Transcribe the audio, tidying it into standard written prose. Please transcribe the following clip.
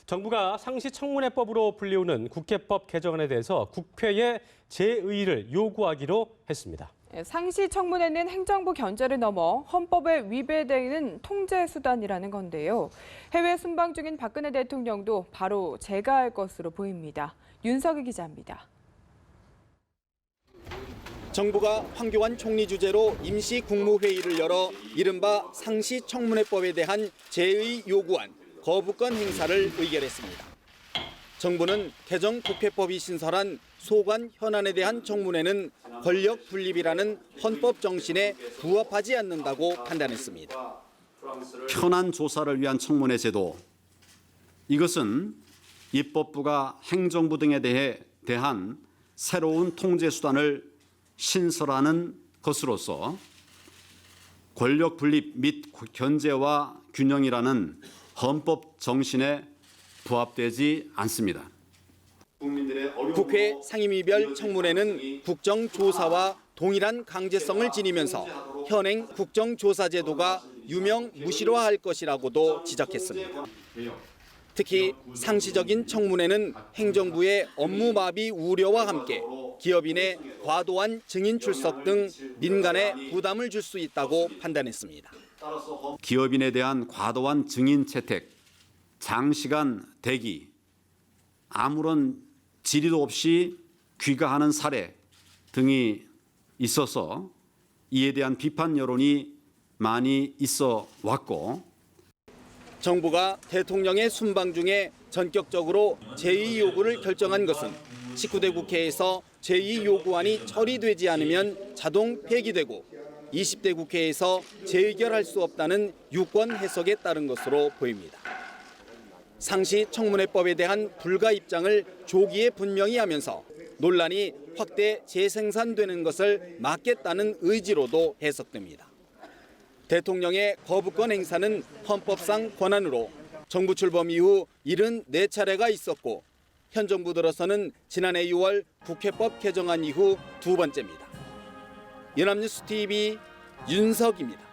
정부가 상시청문회법으로 불리우는 국회법 개정안에 대해서 국회에 재의를 요구하기로 했습니다. 상시청문회는 행정부 견제를 넘어 헌법에 위배되는 통제수단이라는 건데요. 해외 순방 중인 박근혜 대통령도 바로 제거할 것으로 보입니다. 윤석희 기자입니다. 정부가 황교안 총리 주재로 임시 국무회의를 열어 이른바 상시청문회법에 대한 재의 요구안 거부권 행사를 의결했습니다. 정부는 개정 국회법이 신설한 소관 현안에 대한 청문회는 권력 분립이라는 헌법 정신에 부합하지 않는다고 판단했습니다. 현안 조사를 위한 청문회 제도, 이것은 입법부가 행정부 등에 대한 새로운 통제 수단을 신설하는 것으로서 권력 분립 및 견제와 균형이라는 헌법 정신에 부합되지 않습니다. 국회 상임위별 청문회는 국정조사와 동일한 강제성을 지니면서 현행 국정조사제도가 유명 무실화할 것이라고도 지적했습니다. 특히 상시적인 청문회는 행정부의 업무 마비 우려와 함께 기업인의 과도한 증인 출석 등 민간에 부담을 줄 수 있다고 판단했습니다. 기업인에 대한 과도한 증인 채택, 장시간 대기, 아무런 질의도 없이 귀가하는 사례 등이 있어서 이에 대한 비판 여론이 많이 있어 왔고, 정부가 대통령의 순방 중에 전격적으로 재의 요구를 결정한 것은 19대 국회에서 재의 요구안이 처리되지 않으면 자동 폐기되고 20대 국회에서 재의결할 수 없다는 유권 해석에 따른 것으로 보입니다. 상시청문회법에 대한 불가 입장을 조기에 분명히 하면서 논란이 확대 재생산되는 것을 막겠다는 의지로도 해석됩니다. 대통령의 거부권 행사는 헌법상 권한으로 정부 출범 이후 74차례가 있었고 현 정부 들어서는 지난해 6월 국회법 개정안 이후 두 번째입니다. 연합뉴스 TV 윤석입니다.